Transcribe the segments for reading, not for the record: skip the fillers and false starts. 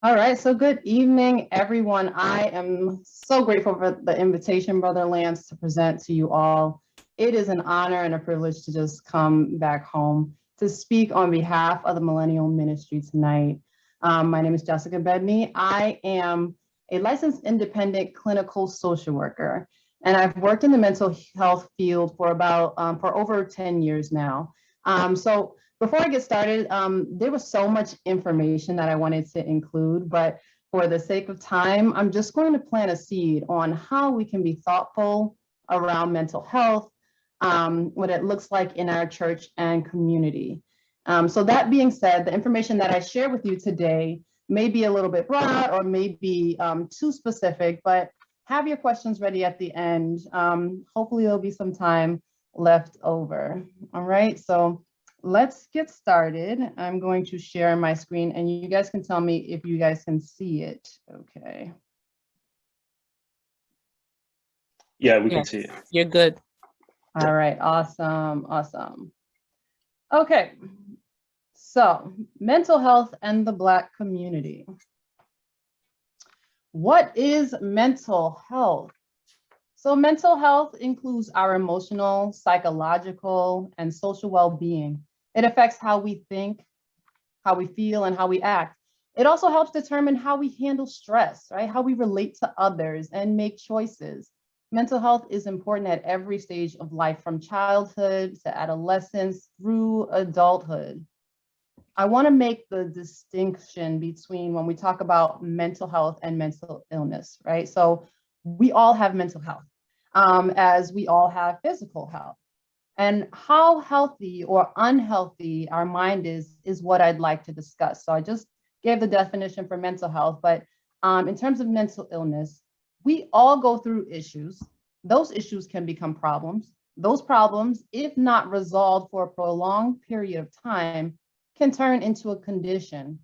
All right, so good evening, everyone. I am so grateful for the invitation, Brother Lance, to present to you all. It is an honor and a privilege to just come back home to speak on behalf of the Millennial Ministry tonight. My name is Jessica Bedney. I am a licensed independent clinical social worker, and I've worked in the mental health field for over 10 years now. So before I get started, there was so much information that I wanted to include, but for the sake of time, I'm just going to plant a seed on how we can be thoughtful around mental health, what it looks like in our church and community. So that being said, the information that I share with you today may be a little bit broad or may be too specific, but have your questions ready at the end. Hopefully there'll be some time left over. All right, so let's get started. I'm going to share my screen and you guys can tell me if you guys can see it. Okay. Yeah, we can see it. You're good. All right, awesome. Okay, so mental health and the Black community. What is mental health? So mental health includes our emotional, psychological, and social well-being. It affects how we think, how we feel, and how we act. It also helps determine how we handle stress, right? How we relate to others and make choices. Mental health is important at every stage of life, from childhood to adolescence through adulthood. I want to make the distinction between when we talk about mental health and mental illness, right? So we all have mental health, as we all have physical health. And how healthy or unhealthy our mind is what I'd like to discuss. So I just gave the definition for mental health, but in terms of mental illness, we all go through issues. Those issues can become problems. Those problems, if not resolved for a prolonged period of time, can turn into a condition,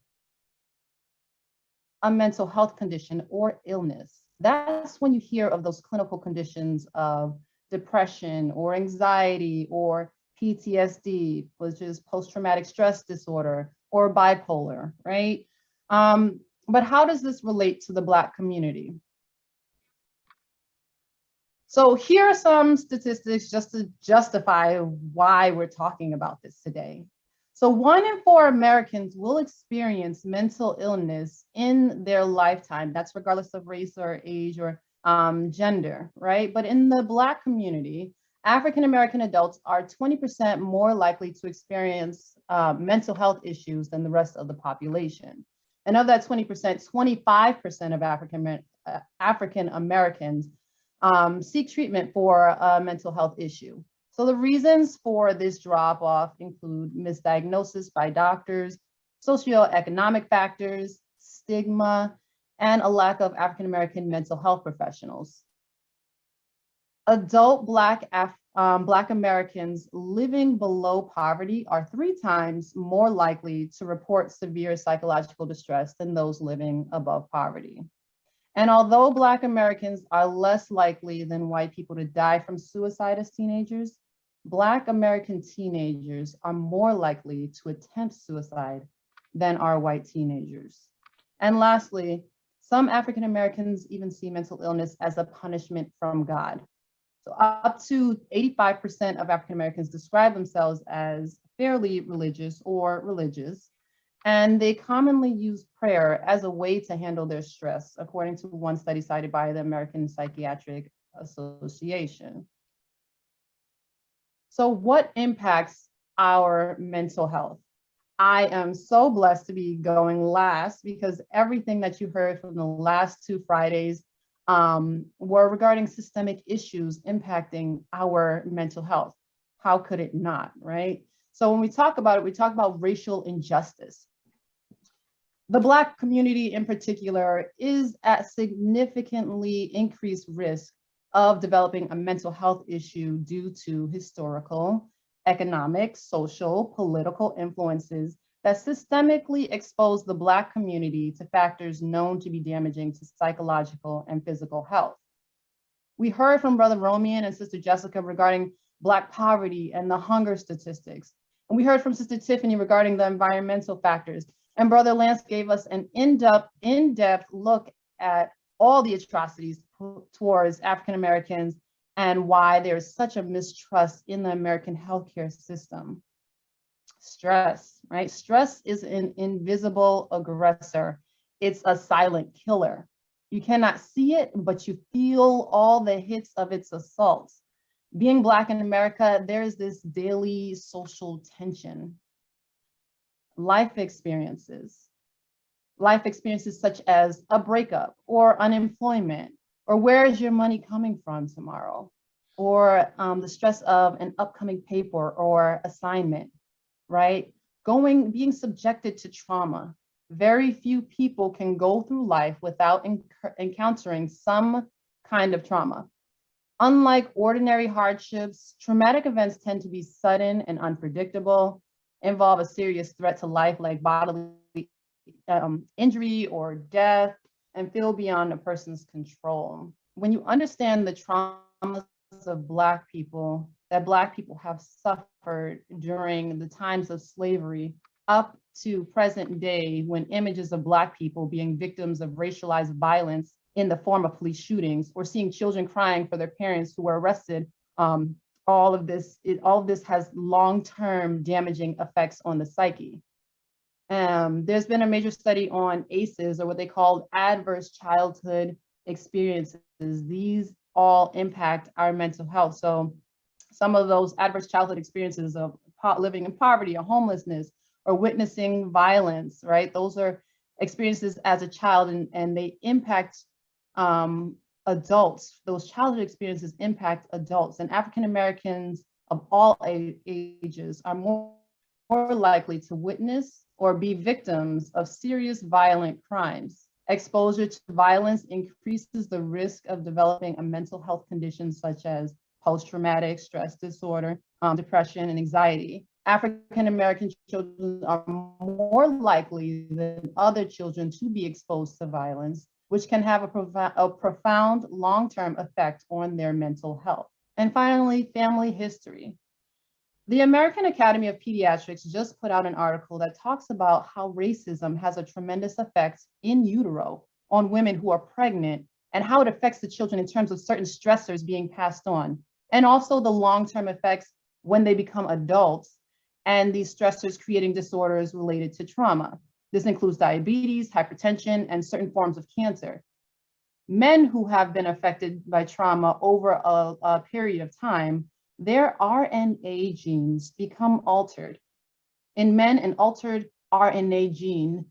a mental health condition or illness. That's when you hear of those clinical conditions of depression or anxiety or PTSD, which is post-traumatic stress disorder, or bipolar, right? But how does this relate to the Black community? So here are some statistics just to justify why we're talking about this today. So 1 in 4 Americans will experience mental illness in their lifetime. That's regardless of race or age or gender, right? But in the Black community, African-American adults are 20% more likely to experience mental health issues than the rest of the population. And of that 20%, 25% of African Americans seek treatment for a mental health issue. So the reasons for this drop-off include misdiagnosis by doctors, socioeconomic factors, stigma, and a lack of African-American mental health professionals. Adult Black Americans living below poverty are 3 times more likely to report severe psychological distress than those living above poverty. And although Black Americans are less likely than white people to die from suicide as teenagers, Black American teenagers are more likely to attempt suicide than are white teenagers. And lastly, some African Americans even see mental illness as a punishment from God. So up to 85% of African Americans describe themselves as fairly religious or religious, and they commonly use prayer as a way to handle their stress, according to one study cited by the American Psychiatric Association. So what impacts our mental health? I am so blessed to be going last because everything that you heard from the last 2 Fridays were regarding systemic issues impacting our mental health. How could it not, right? So when we talk about it, we talk about racial injustice. The Black community in particular is at significantly increased risk of developing a mental health issue due to historical, economic, social, political influences that systemically expose the Black community to factors known to be damaging to psychological and physical health. We heard from Brother Romian and Sister Jessica regarding Black poverty and the hunger statistics. And we heard from Sister Tiffany regarding the environmental factors. And Brother Lance gave us an in-depth look at all the atrocities towards African Americans and why there's such a mistrust in the American healthcare system. Stress, right? Stress is an invisible aggressor. It's a silent killer. You cannot see it, but you feel all the hits of its assaults. Being Black in America, there's this daily social tension. Life experiences such as a breakup or unemployment, or where is your money coming from tomorrow? Or the stress of an upcoming paper or assignment, right? Being subjected to trauma. Very few people can go through life without encountering some kind of trauma. Unlike ordinary hardships, traumatic events tend to be sudden and unpredictable, involve a serious threat to life like bodily injury or death, and feel beyond a person's control. When you understand the traumas of Black people, that Black people have suffered during the times of slavery up to present day, when images of Black people being victims of racialized violence in the form of police shootings, or seeing children crying for their parents who were arrested, all of this has long-term damaging effects on the psyche. There's been a major study on ACEs, or what they call adverse childhood experiences. These all impact our mental health. So some of those adverse childhood experiences of living in poverty or homelessness or witnessing violence, right? Those are experiences as a child, and they impact adults. Those childhood experiences impact adults, and African Americans of all ages are more likely to witness or be victims of serious violent crimes. Exposure to violence increases the risk of developing a mental health condition such as post-traumatic stress disorder, depression, and anxiety. African American children are more likely than other children to be exposed to violence, which can have a profound long-term effect on their mental health. And finally, family history. The American Academy of Pediatrics just put out an article that talks about how racism has a tremendous effect in utero on women who are pregnant, and how it affects the children in terms of certain stressors being passed on, and also the long-term effects when they become adults, and these stressors creating disorders related to trauma. This includes diabetes, hypertension, and certain forms of cancer. Men who have been affected by trauma over a period of time, their RNA genes become altered. In men, an altered RNA gene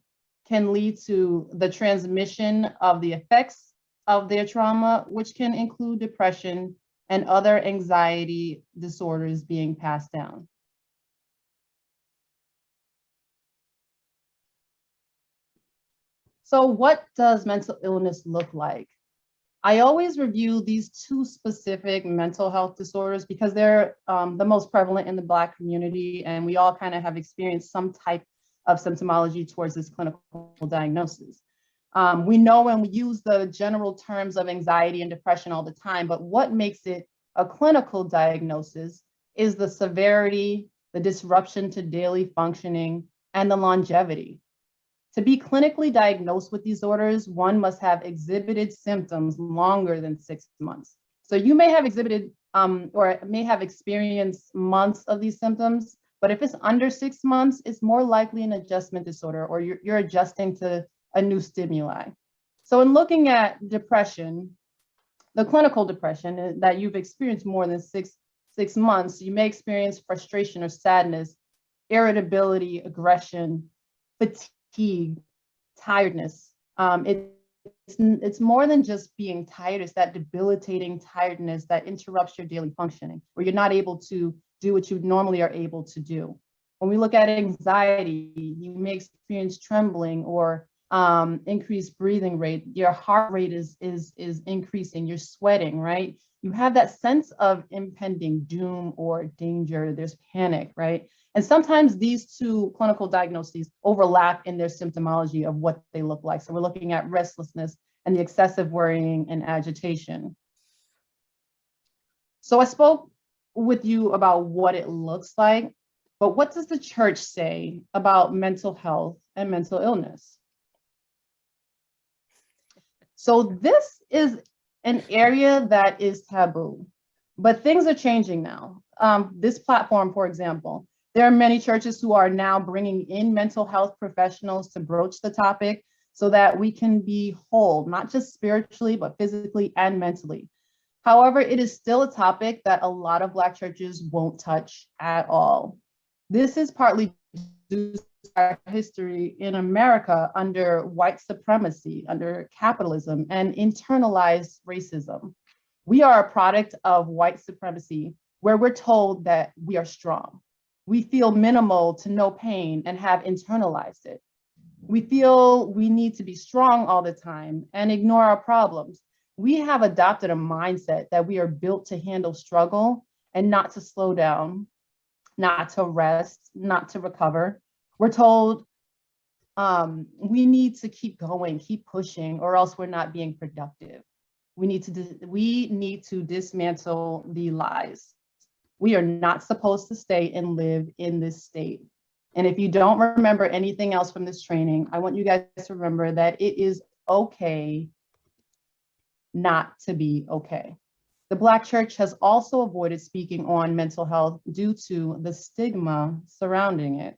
can lead to the transmission of the effects of their trauma, which can include depression and other anxiety disorders being passed down. So what does mental illness look like? I always review these two specific mental health disorders because they're the most prevalent in the Black community, and we all kind of have experienced some type of symptomology towards this clinical diagnosis. We know when we use the general terms of anxiety and depression all the time, but what makes it a clinical diagnosis is the severity, the disruption to daily functioning, and the longevity. To be clinically diagnosed with these disorders, one must have exhibited symptoms longer than 6 months. So you may have exhibited or may have experienced months of these symptoms, but if it's under 6 months, it's more likely an adjustment disorder, or you're adjusting to a new stimuli. So in looking at depression, the clinical depression that you've experienced more than six months, you may experience frustration or sadness, irritability, aggression, fatigue, tiredness. It's more than just being tired. It's that debilitating tiredness that interrupts your daily functioning, where you're not able to do what you normally are able to do. When we look at anxiety, you may experience trembling or increased breathing rate. Your heart rate is increasing. You're sweating, right? You have that sense of impending doom or danger. There's panic, right? And sometimes these two clinical diagnoses overlap in their symptomology of what they look like. So we're looking at restlessness and the excessive worrying and agitation. So I spoke with you about what it looks like, But what does the church say about mental health and mental illness? So this is an area that is taboo, but things are changing now. This platform, for example, there are many churches who are now bringing in mental health professionals to broach the topic so that we can be whole, not just spiritually, but physically and mentally. However, it is still a topic that a lot of Black churches won't touch at all. This is partly due to our history in America under white supremacy, under capitalism, and internalized racism. We are a product of white supremacy, where we're told that we are strong. We feel minimal to no pain and have internalized it. We feel we need to be strong all the time and ignore our problems. We have adopted a mindset that we are built to handle struggle and not to slow down, not to rest, not to recover. We're told we need to keep going, keep pushing, or else we're not being productive. We need to dismantle the lies. We are not supposed to stay and live in this state. And if you don't remember anything else from this training, I want you guys to remember that it is okay not to be okay. The Black church has also avoided speaking on mental health due to the stigma surrounding it.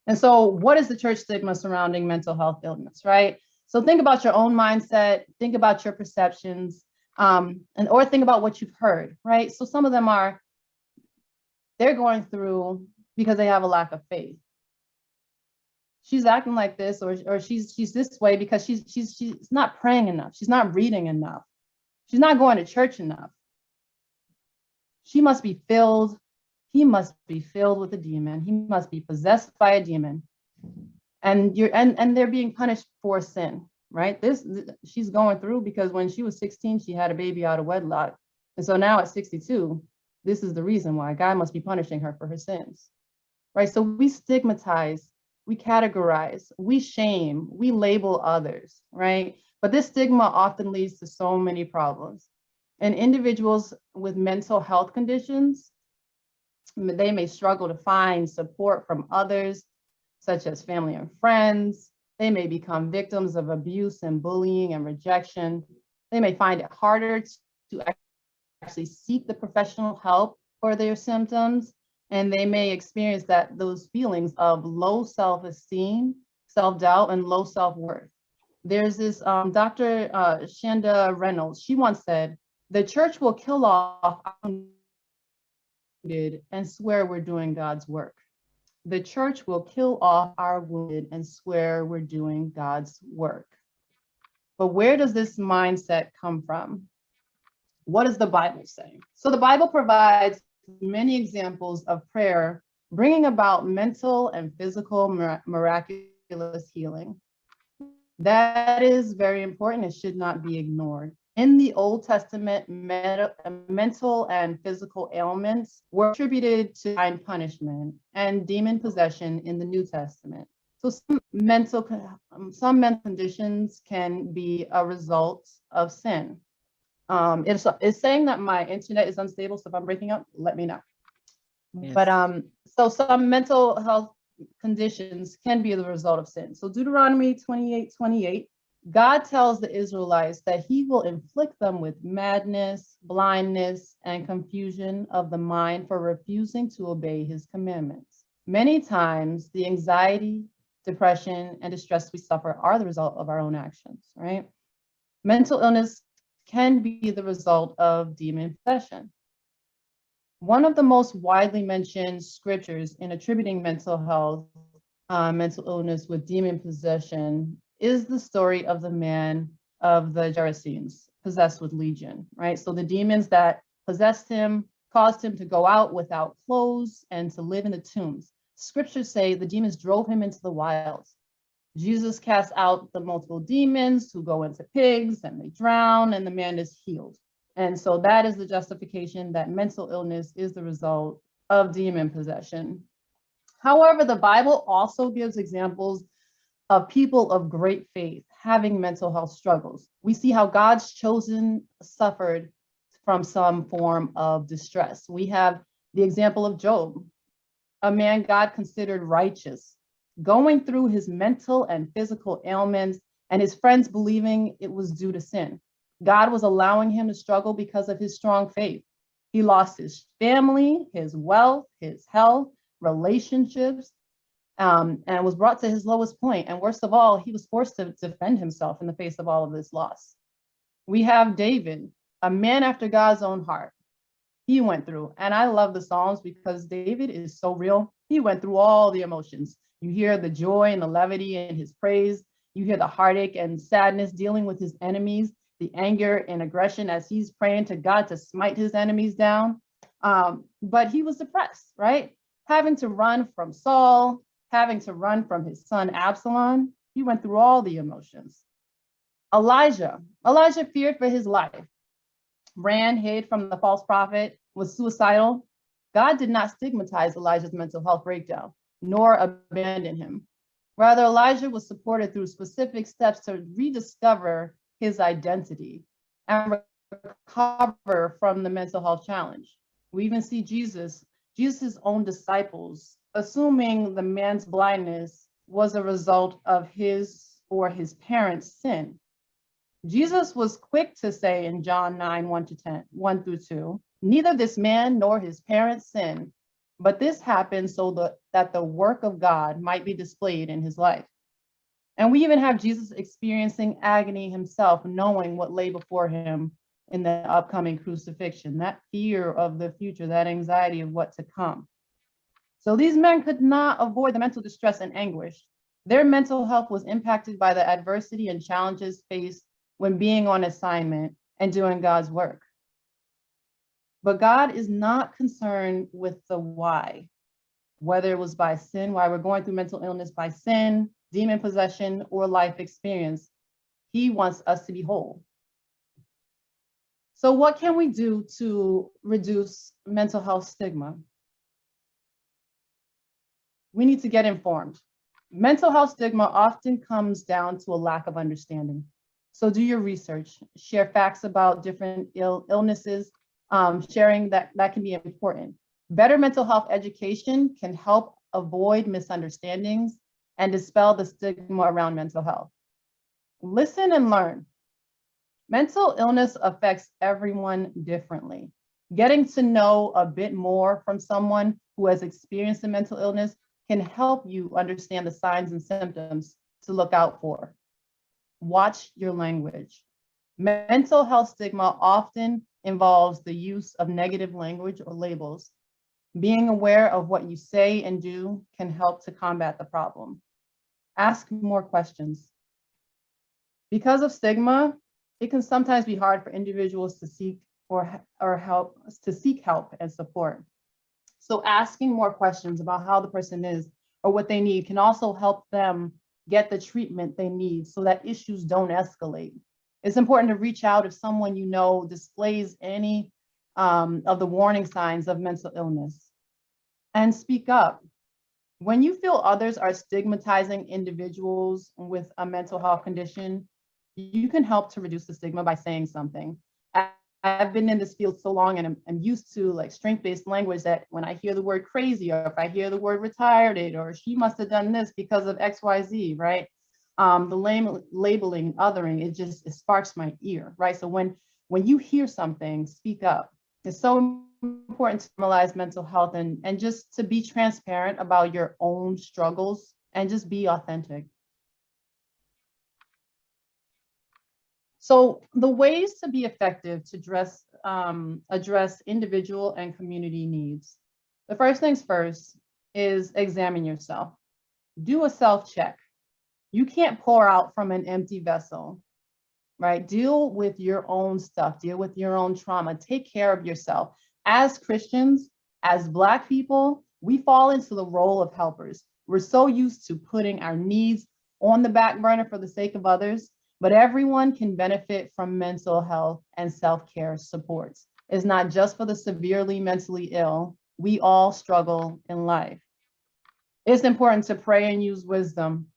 And so what is the church stigma surrounding mental health illness, right? So think about your own mindset, think about your perceptions, or think about what you've heard, right? So some of them they're going through because they have a lack of faith. She's acting like this, or she's this way because she's not praying enough. She's not reading enough. She's not going to church enough. She must be filled. He must be filled with a demon. He must be possessed by a demon. And they're being punished for sin, right? She's going through because when she was 16, she had a baby out of wedlock. And so now at 62, this is the reason why God must be punishing her for her sins, right? So we stigmatize, we categorize, we shame, we label others, right? But this stigma often leads to so many problems. And individuals with mental health conditions, they may struggle to find support from others, such as family and friends. They may become victims of abuse and bullying and rejection. They may find it harder to actually seek the professional help for their symptoms. And they may experience those feelings of low self-esteem, self-doubt, and low self-worth. There's this Dr. Shanda Reynolds. She once said, "The church will kill off our wounded and swear we're doing God's work. The church will kill off our wounded and swear we're doing God's work." But where does this mindset come from? What does the Bible say? So the Bible provides many examples of prayer bringing about mental and physical miraculous healing. That is very important. It should not be ignored. In the Old Testament, mental and physical ailments were attributed to divine punishment and demon possession in the New Testament. So some mental conditions can be a result of sin. It's saying that my internet is unstable, so if I'm breaking up, let me know. Yes. But so some mental health conditions can be the result of sin. So Deuteronomy 28:28, God tells the Israelites that he will inflict them with madness, blindness, and confusion of the mind for refusing to obey his commandments. Many times, the anxiety, depression, and distress we suffer are the result of our own actions, right? Mental illness can be the result of demon possession. One of the most widely mentioned scriptures in attributing mental health, mental illness with demon possession is the story of the man of the Gerasenes, possessed with legion, right? So the demons that possessed him caused him to go out without clothes and to live in the tombs. Scriptures say the demons drove him into the wilds. Jesus casts out the multiple demons who go into pigs and they drown and the man is healed. And so that is the justification that mental illness is the result of demon possession. However, the Bible also gives examples of people of great faith having mental health struggles. We see how God's chosen suffered from some form of distress. We have the example of Job. a man God considered righteous, going through his mental and physical ailments and his friends believing it was due to sin. God was allowing him to struggle because of his strong faith. He lost his family, his wealth, his health, relationships, and was brought to his lowest point. And worst of all, he was forced to defend himself in the face of all of this loss. We have David, a man after God's own heart. He went through, and I love the Psalms because David is so real. He went through all the emotions. You hear the joy and the levity in his praise. You hear the heartache and sadness dealing with his enemies, the anger and aggression as he's praying to God to smite his enemies down. But he was depressed, right? Having to run from Saul, having to run from his son Absalom. He went through all the emotions. Elijah feared for his life, ran, hid from the false prophet, was suicidal. God did not stigmatize Elijah's mental health breakdown, nor abandon him. Rather, Elijah was supported through specific steps to rediscover his identity and recover from the mental health challenge. We even see Jesus' own disciples assuming the man's blindness was a result of his or his parents' sin. Jesus was quick to say in John 9, 1 through 2, neither this man nor his parents sinned, but this happened so that the work of God might be displayed in his life. And we even have Jesus experiencing agony himself, knowing what lay before him in the upcoming crucifixion, that fear of the future, that anxiety of what to come. So these men could not avoid the mental distress and anguish. Their mental health was impacted by the adversity and challenges faced when being on assignment and doing God's work. But God is not concerned with the why, whether it was by sin, why we're going through mental illness by sin, demon possession, or life experience. He wants us to be whole. So what can we do to reduce mental health stigma? We need to get informed. Mental health stigma often comes down to a lack of understanding. So do your research, share facts about different illnesses, sharing that can be important. Better mental health education can help avoid misunderstandings and dispel the stigma around mental health. Listen and learn. Mental illness affects everyone differently. Getting to know a bit more from someone who has experienced a mental illness can help you understand the signs and symptoms to look out for. Watch your language. Mental health stigma often involves the use of negative language or labels. Being aware of what you say and do can help to combat the problem. Ask more questions. Because of stigma, it can sometimes be hard for individuals to seek help and support. So asking more questions about how the person is or what they need can also help them get the treatment they need so that issues don't escalate. It's important to reach out if someone you know displays any of the warning signs of mental illness. And speak up. When you feel others are stigmatizing individuals with a mental health condition, you can help to reduce the stigma by saying something. I've been in this field so long and I'm used to like strength-based language that when I hear the word crazy or if I hear the word retarded or she must have done this because of XYZ, right? The labeling, othering, it sparks my ear, right? So when you hear something, speak up. It's so important to normalize mental health and just to be transparent about your own struggles and just be authentic. So the ways to be effective to address individual and community needs. The first things first is examine yourself. Do a self-check. You can't pour out from an empty vessel, right? Deal with your own stuff, deal with your own trauma, take care of yourself. As Christians, as Black people, we fall into the role of helpers. We're so used to putting our needs on the back burner for the sake of others, but everyone can benefit from mental health and self-care supports. It's not just for the severely mentally ill. We all struggle in life. It's important to pray and use wisdom.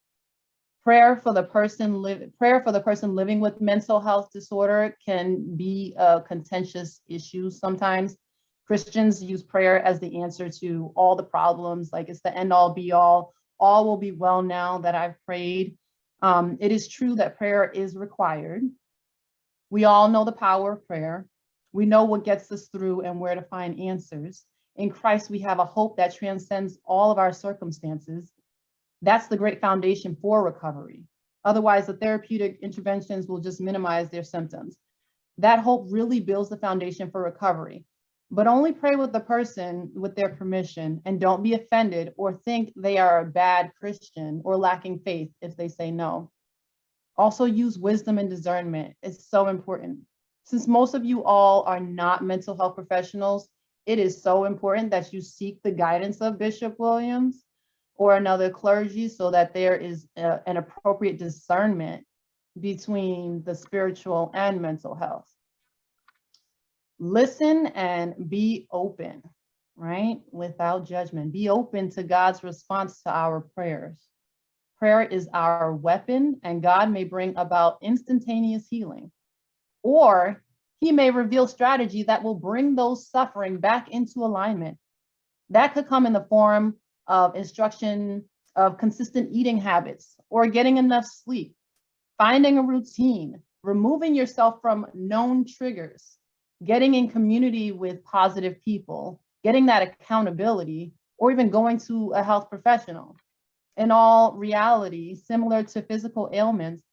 Prayer for the person living with mental health disorder can be a contentious issue sometimes. Christians use prayer as the answer to all the problems, like it's the end all be all will be well now that I've prayed. It is true that prayer is required. We all know the power of prayer. We know what gets us through and where to find answers. In Christ, we have a hope that transcends all of our circumstances. That's the great foundation for recovery. Otherwise, the therapeutic interventions will just minimize their symptoms. That hope really builds the foundation for recovery. But only pray with the person with their permission, and don't be offended or think they are a bad Christian or lacking faith if they say no. Also use wisdom and discernment. It's so important. Since most of you all are not mental health professionals, it is so important that you seek the guidance of Bishop Williams or another clergy so that there is an appropriate discernment between the spiritual and mental health. Listen and be open, right? Without judgment. Be open to God's response to our prayers. Prayer is our weapon, and God may bring about instantaneous healing, or he may reveal strategy that will bring those suffering back into alignment. That could come in the form of instruction of consistent eating habits or getting enough sleep, finding a routine, removing yourself from known triggers, getting in community with positive people, getting that accountability, or even going to a health professional. In all reality, similar to physical ailments,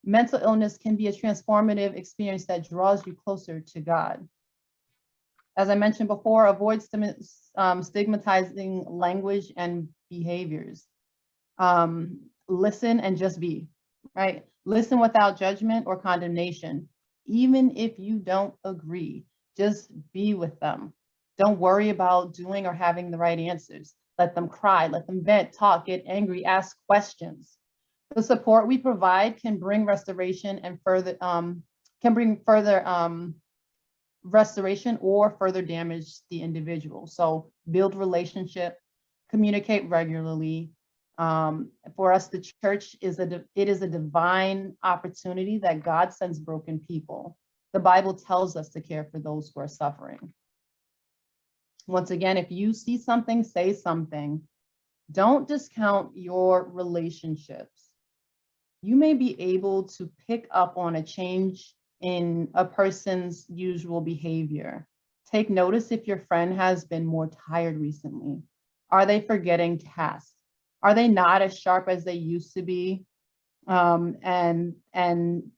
mental illness can be a transformative experience that draws you closer to God. As I mentioned before, avoid stigmatizing language and behaviors. Listen and just be, right? Listen without judgment or condemnation. Even if you don't agree, just be with them. Don't worry about doing or having the right answers. Let them cry, let them vent, talk, get angry, ask questions. The support we provide can bring restoration and restoration or further damage the individual. So build relationship, communicate regularly. For us, the church is a divine opportunity that God sends broken people. The Bible tells us to care for those who are suffering. Once again, if you see something, say something. Don't discount your relationships. You may be able to pick up on a change in a person's usual behavior. Take notice if your friend has been more tired recently. Are they forgetting tasks? Are they not as sharp as they used to be? And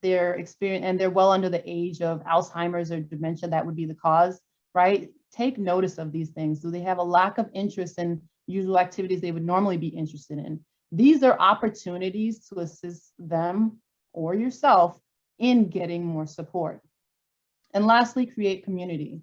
they're well under the age of Alzheimer's or dementia. That would be the cause, right? Take notice of these things. Do they have a lack of interest in usual activities they would normally be interested in? These are opportunities to assist them or yourself in getting more support. And lastly, create community.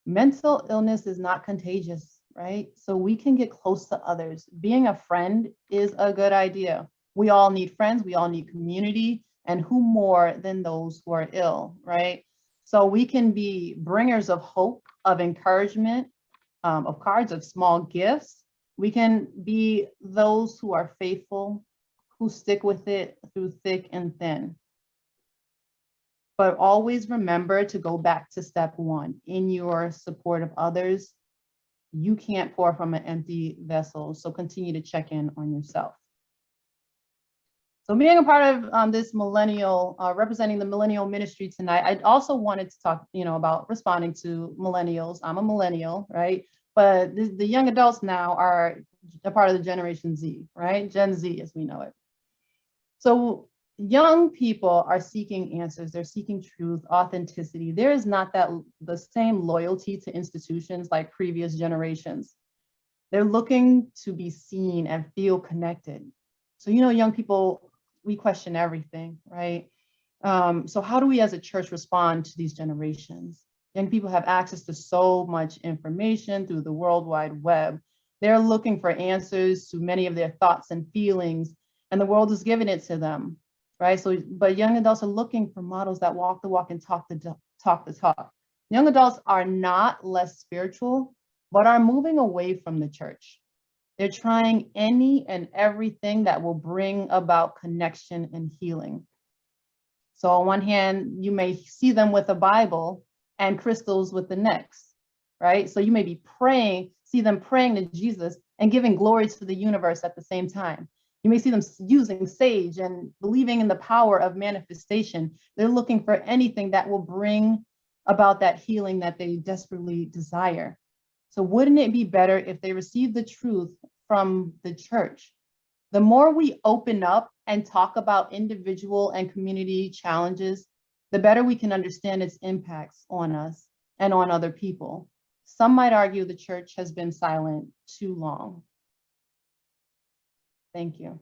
Mental illness is not contagious, right? So we can get close to others. Being a friend is a good idea. We all need friends, we all need community, and who more than those who are ill, right? So we can be bringers of hope, of encouragement, of cards, of small gifts. We can be those who are faithful, who stick with it through thick and thin. But always remember to go back to step one. In your support of others, you can't pour from an empty vessel, so continue to check in on yourself. So being a part of this millennial, representing the Millennial Ministry tonight, I also wanted to talk, about responding to millennials. I'm a millennial, right? But the young adults now are a part of the Generation Z, right? Gen Z as we know it. So young people are seeking answers. They're seeking truth, authenticity. There is not the same loyalty to institutions like previous generations. They're looking to be seen and feel connected. So, young people, we question everything, right? So how do we as a church respond to these generations? Young people have access to so much information through the World Wide Web. They're looking for answers to many of their thoughts and feelings, and the world is giving it to them, right? So, but young adults are looking for models that walk the walk and talk the talk. Young adults are not less spiritual, but are moving away from the church. They're trying any and everything that will bring about connection and healing. So on one hand, you may see them with a Bible and crystals with the next. right? So you may be praying, see them praying to Jesus and giving glory to the universe at the same time. You may see them using sage and believing in the power of manifestation. They're looking for anything that will bring about that healing that they desperately desire. So wouldn't it be better if they received the truth from the church? The more we open up and talk about individual and community challenges, the better we can understand its impacts on us and on other people. Some might argue the church has been silent too long. Thank you.